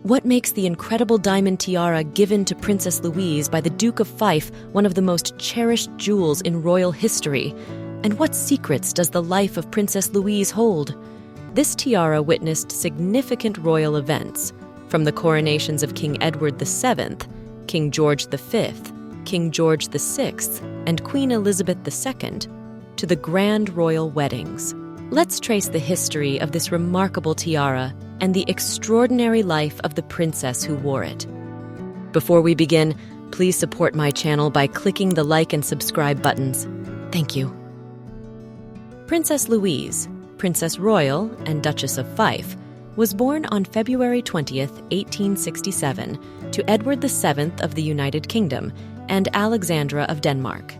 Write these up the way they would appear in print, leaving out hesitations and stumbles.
What makes the incredible diamond tiara given to Princess Louise by the Duke of Fife one of the most cherished jewels in royal history? And what secrets does the life of Princess Louise hold? This tiara witnessed significant royal events, from the coronations of King Edward VII, King George V, King George VI, and Queen Elizabeth II, to the grand royal weddings. Let's trace the history of this remarkable tiara and the extraordinary life of the princess who wore it. Before we begin, please support my channel by clicking the like and subscribe buttons. Thank you. Princess Louise, Princess Royal and Duchess of Fife, was born on February 20th, 1867, to Edward VII of the United Kingdom and Alexandra of Denmark.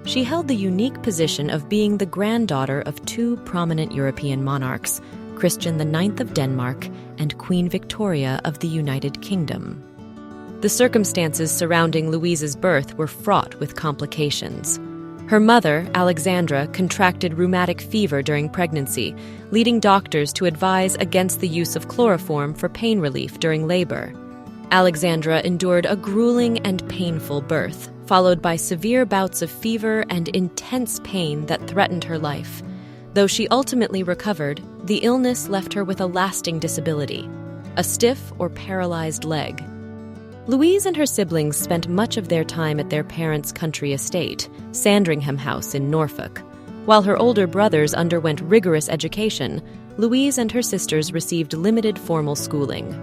She held the unique position of being the granddaughter of two prominent European monarchs, Christian IX of Denmark and Queen Victoria of the United Kingdom. The circumstances surrounding Louise's birth were fraught with complications. Her mother, Alexandra, contracted rheumatic fever during pregnancy, leading doctors to advise against the use of chloroform for pain relief during labor. Alexandra endured a grueling and painful birth, followed by severe bouts of fever and intense pain that threatened her life. Though she ultimately recovered, the illness left her with a lasting disability, a stiff or paralyzed leg. Louise and her siblings spent much of their time at their parents' country estate, Sandringham House in Norfolk. While her older brothers underwent rigorous education, Louise and her sisters received limited formal schooling.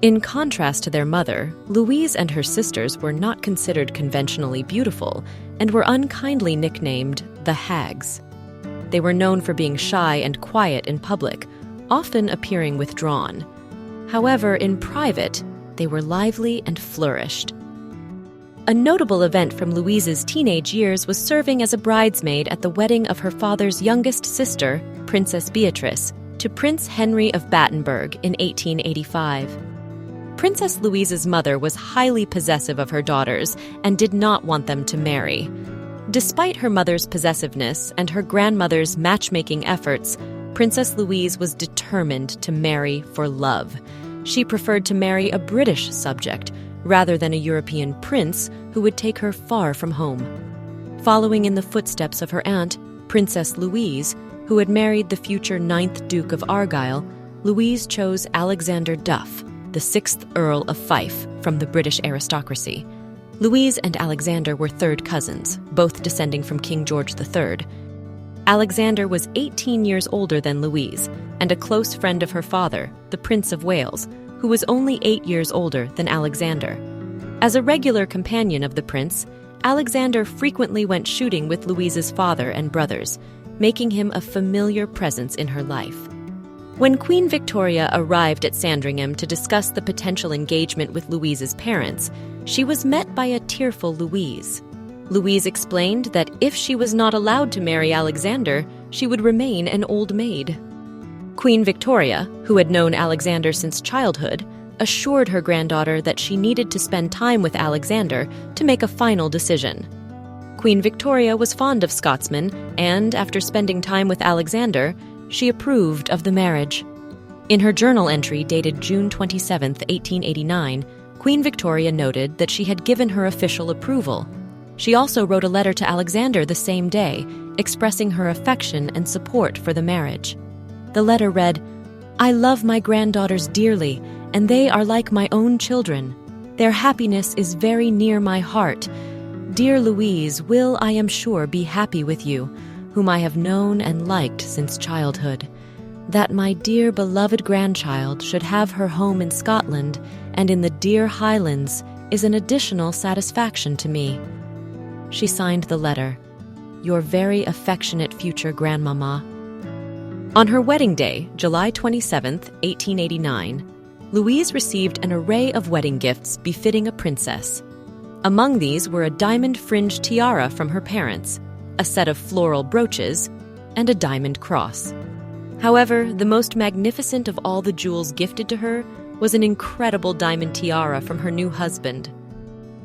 In contrast to their mother, Louise and her sisters were not considered conventionally beautiful and were unkindly nicknamed the Hags. They were known for being shy and quiet in public, often appearing withdrawn. However, in private, they were lively and flourished. A notable event from Louise's teenage years was serving as a bridesmaid at the wedding of her father's youngest sister, Princess Beatrice, to Prince Henry of Battenberg in 1885. Princess Louise's mother was highly possessive of her daughters and did not want them to marry. Despite her mother's possessiveness and her grandmother's matchmaking efforts, Princess Louise was determined to marry for love. She preferred to marry a British subject rather than a European prince who would take her far from home. Following in the footsteps of her aunt, Princess Louise, who had married the future 9th Duke of Argyll, Louise chose Alexander Duff, the 6th Earl of Fife, from the British aristocracy. Louise and Alexander were third cousins, both descending from King George III. Alexander was 18 years older than Louise, and a close friend of her father, the Prince of Wales, who was only 8 years older than Alexander. As a regular companion of the prince, Alexander frequently went shooting with Louise's father and brothers, making him a familiar presence in her life. When Queen Victoria arrived at Sandringham to discuss the potential engagement with Louise's parents, she was met by a tearful Louise. Louise explained that if she was not allowed to marry Alexander, she would remain an old maid. Queen Victoria, who had known Alexander since childhood, assured her granddaughter that she needed to spend time with Alexander to make a final decision. Queen Victoria was fond of Scotsmen, and after spending time with Alexander, she approved of the marriage. In her journal entry dated June 27, 1889, Queen Victoria noted that she had given her official approval. She also wrote a letter to Alexander the same day, expressing her affection and support for the marriage. The letter read, "I love my granddaughters dearly, and they are like my own children. Their happiness is very near my heart. Dear Louise will, I am sure, be happy with you, whom I have known and liked since childhood. That my dear beloved grandchild should have her home in Scotland and in the dear Highlands is an additional satisfaction to me." She signed the letter, "Your very affectionate future grandmama." On her wedding day, July 27, 1889, Louise received an array of wedding gifts befitting a princess. Among these were a diamond-fringed tiara from her parents, a set of floral brooches, and a diamond cross. However, the most magnificent of all the jewels gifted to her was an incredible diamond tiara from her new husband.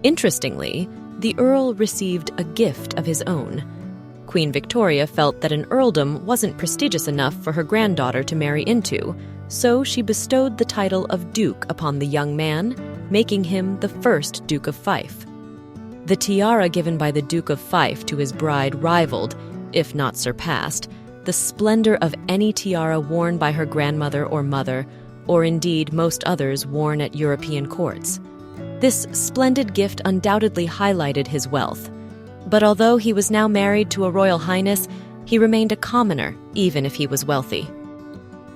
Interestingly, the Earl received a gift of his own. Queen Victoria felt that an earldom wasn't prestigious enough for her granddaughter to marry into, so she bestowed the title of Duke upon the young man, making him the first Duke of Fife. The tiara given by the Duke of Fife to his bride rivaled, if not surpassed, the splendor of any tiara worn by her grandmother or mother, or indeed most others worn at European courts. This splendid gift undoubtedly highlighted his wealth. But although he was now married to a royal highness, he remained a commoner, even if he was wealthy.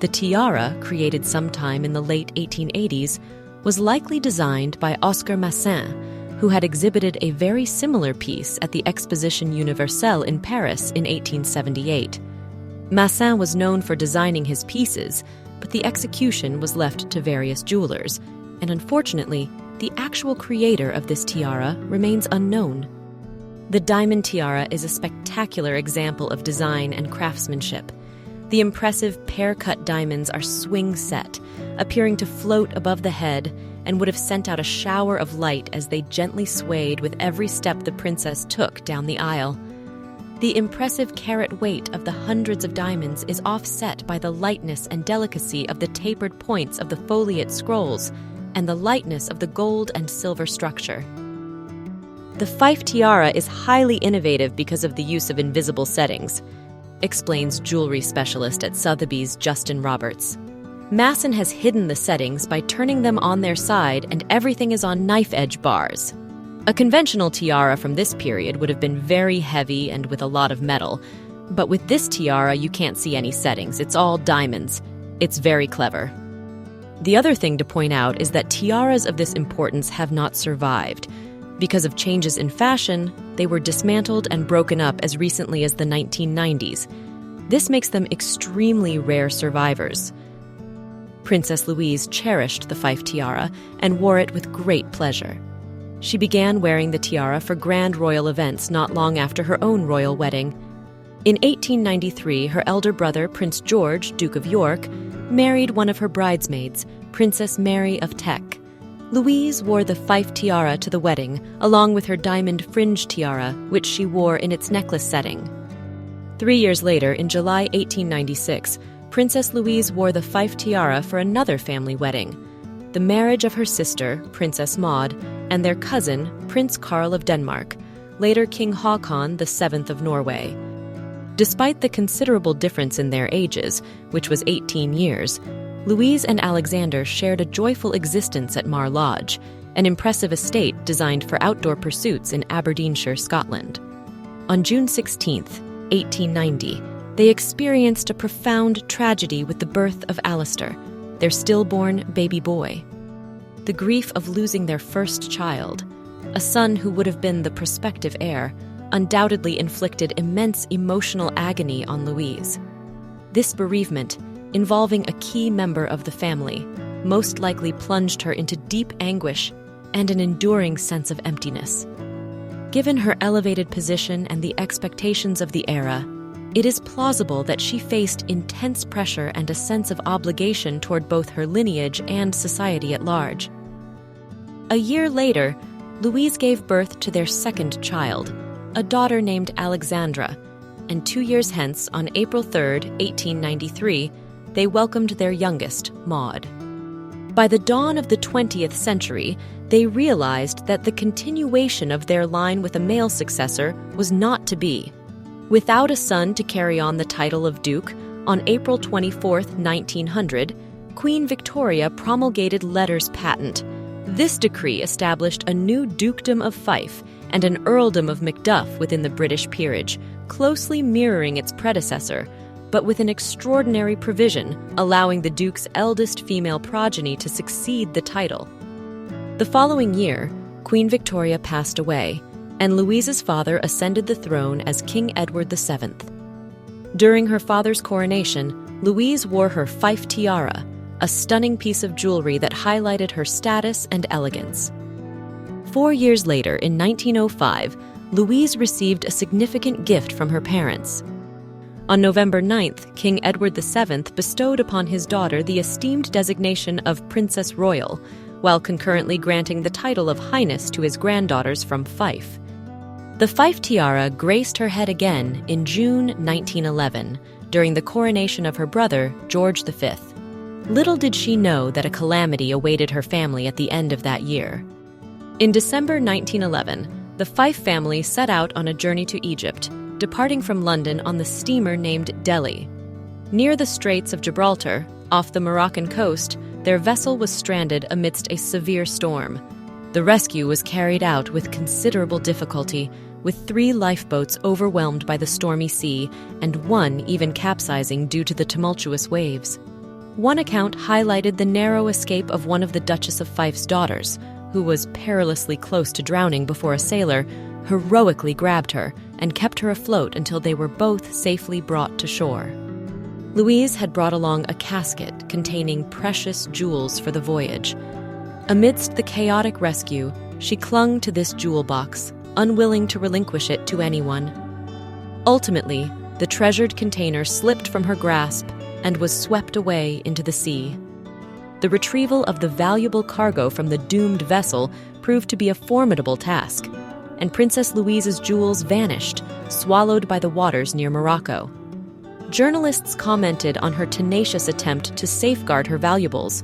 The tiara, created sometime in the late 1880s, was likely designed by Oscar Massin, who had exhibited a very similar piece at the Exposition Universelle in Paris in 1878. Massin was known for designing his pieces, but the execution was left to various jewelers, and unfortunately, the actual creator of this tiara remains unknown. The diamond tiara is a spectacular example of design and craftsmanship. The impressive pear-cut diamonds are swing-set, appearing to float above the head, and would have sent out a shower of light as they gently swayed with every step the princess took down the aisle. The impressive carat weight of the hundreds of diamonds is offset by the lightness and delicacy of the tapered points of the foliate scrolls and the lightness of the gold and silver structure. The Fife tiara is highly innovative because of the use of invisible settings, explains jewelry specialist at Sotheby's Justin Roberts. Masson has hidden the settings by turning them on their side, and everything is on knife-edge bars. A conventional tiara from this period would have been very heavy and with a lot of metal, but with this tiara you can't see any settings, it's all diamonds. It's very clever. The other thing to point out is that tiaras of this importance have not survived. Because of changes in fashion, they were dismantled and broken up as recently as the 1990s. This makes them extremely rare survivors. Princess Louise cherished the Fife tiara and wore it with great pleasure. She began wearing the tiara for grand royal events not long after her own royal wedding. In 1893, her elder brother, Prince George, Duke of York, married one of her bridesmaids, Princess Mary of Teck. Louise wore the Fife tiara to the wedding, along with her diamond fringe tiara, which she wore in its necklace setting. 3 years later, in July 1896, Princess Louise wore the Fife tiara for another family wedding, the marriage of her sister, Princess Maud, and their cousin, Prince Karl of Denmark, later King Haakon VII of Norway. Despite the considerable difference in their ages, which was 18 years, Louise and Alexander shared a joyful existence at Mar Lodge, an impressive estate designed for outdoor pursuits in Aberdeenshire, Scotland. On June 16, 1890, they experienced a profound tragedy with the birth of Alistair, their stillborn baby boy. The grief of losing their first child, a son who would have been the prospective heir, undoubtedly inflicted immense emotional agony on Louise. This bereavement, involving a key member of the family, most likely plunged her into deep anguish and an enduring sense of emptiness. Given her elevated position and the expectations of the era, it is plausible that she faced intense pressure and a sense of obligation toward both her lineage and society at large. A year later, Louise gave birth to their second child, a daughter named Alexandra, and 2 years hence, on April 3, 1893, they welcomed their youngest, Maud. By the dawn of the 20th century, they realized that the continuation of their line with a male successor was not to be. Without a son to carry on the title of Duke, on April 24, 1900, Queen Victoria promulgated letters patent. This decree established a new dukedom of Fife and an earldom of Macduff within the British peerage, closely mirroring its predecessor, but with an extraordinary provision allowing the Duke's eldest female progeny to succeed the title. The following year, Queen Victoria passed away, and Louise's father ascended the throne as King Edward VII. During her father's coronation, Louise wore her Fife tiara, a stunning piece of jewelry that highlighted her status and elegance. 4 years later, in 1905, Louise received a significant gift from her parents. On November 9th, King Edward VII bestowed upon his daughter the esteemed designation of Princess Royal, while concurrently granting the title of Highness to his granddaughters from Fife. The Fife tiara graced her head again in June 1911, during the coronation of her brother, George V. Little did she know that a calamity awaited her family at the end of that year. In December 1911, the Fife family set out on a journey to Egypt, departing from London on the steamer named Delhi. Near the Straits of Gibraltar, off the Moroccan coast, their vessel was stranded amidst a severe storm. The rescue was carried out with considerable difficulty, with 3 lifeboats overwhelmed by the stormy sea and 1 even capsizing due to the tumultuous waves. One account highlighted the narrow escape of one of the Duchess of Fife's daughters, who was perilously close to drowning before a sailor heroically grabbed her and kept her afloat until they were both safely brought to shore. Louise had brought along a casket containing precious jewels for the voyage. Amidst the chaotic rescue, she clung to this jewel box, unwilling to relinquish it to anyone. Ultimately, the treasured container slipped from her grasp and was swept away into the sea. The retrieval of the valuable cargo from the doomed vessel proved to be a formidable task, and Princess Louise's jewels vanished, swallowed by the waters near Morocco. Journalists commented on her tenacious attempt to safeguard her valuables,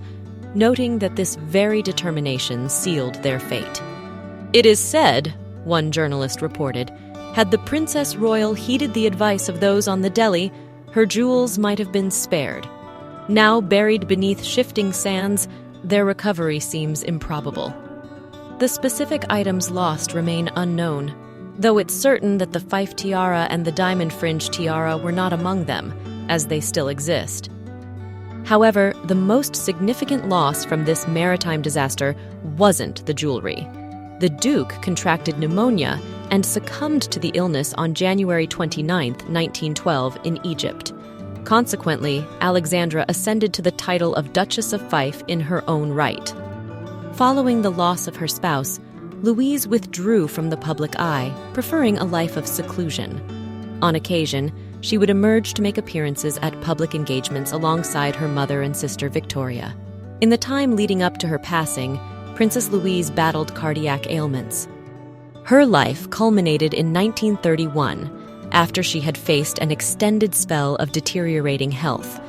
noting that this very determination sealed their fate. "It is said," one journalist reported, "had the Princess Royal heeded the advice of those on the Delhi, her jewels might have been spared. Now buried beneath shifting sands, their recovery seems improbable." The specific items lost remain unknown, though it's certain that the Fife tiara and the diamond fringe tiara were not among them, as they still exist. However, the most significant loss from this maritime disaster wasn't the jewelry. The Duke contracted pneumonia and succumbed to the illness on January 29, 1912, in Egypt. Consequently, Alexandra ascended to the title of Duchess of Fife in her own right. Following the loss of her spouse, Louise withdrew from the public eye, preferring a life of seclusion. On occasion, she would emerge to make appearances at public engagements alongside her mother and sister Victoria. In the time leading up to her passing, Princess Louise battled cardiac ailments. Her life culminated in 1931, after she had faced an extended spell of deteriorating health.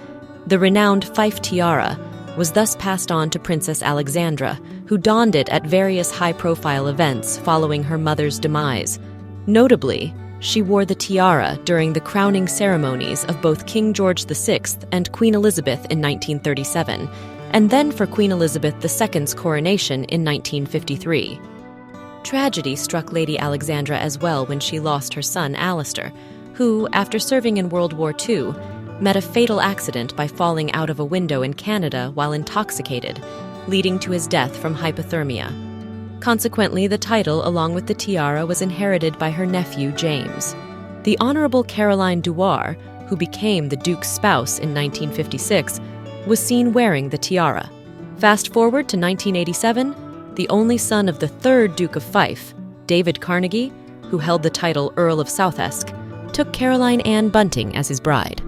The renowned Fife tiara was thus passed on to Princess Alexandra, who donned it at various high-profile events following her mother's demise. Notably, she wore the tiara during the crowning ceremonies of both King George VI and Queen Elizabeth in 1937, and then for Queen Elizabeth II's coronation in 1953. Tragedy struck Lady Alexandra as well when she lost her son Alistair, who, after serving in World War II, met a fatal accident by falling out of a window in Canada while intoxicated, leading to his death from hypothermia. Consequently, the title, along with the tiara, was inherited by her nephew, James. The Honorable Caroline Duar, who became the Duke's spouse in 1956, was seen wearing the tiara. Fast forward to 1987, the only son of the third Duke of Fife, David Carnegie, who held the title Earl of Southesk, took Caroline Ann Bunting as his bride.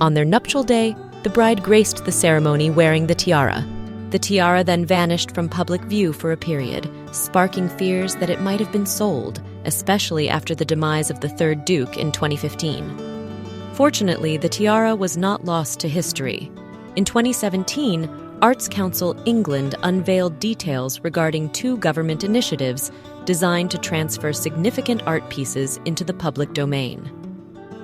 On their nuptial day, the bride graced the ceremony wearing the tiara. The tiara then vanished from public view for a period, sparking fears that it might have been sold, especially after the demise of the third Duke in 2015. Fortunately, the tiara was not lost to history. In 2017, Arts Council England unveiled details regarding 2 government initiatives designed to transfer significant art pieces into the public domain.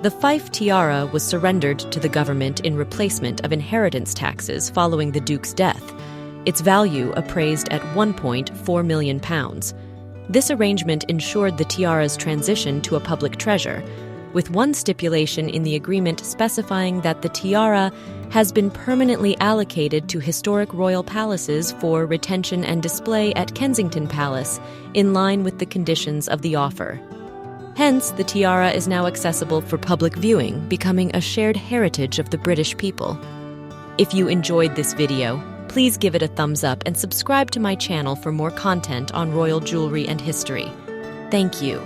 The Fife tiara was surrendered to the government in replacement of inheritance taxes following the Duke's death, its value appraised at £1.4 million. This arrangement ensured the tiara's transition to a public treasure, with one stipulation in the agreement specifying that the tiara has been permanently allocated to historic royal palaces for retention and display at Kensington Palace, in line with the conditions of the offer. Hence, the tiara is now accessible for public viewing, becoming a shared heritage of the British people. If you enjoyed this video, please give it a thumbs up and subscribe to my channel for more content on royal jewelry and history. Thank you.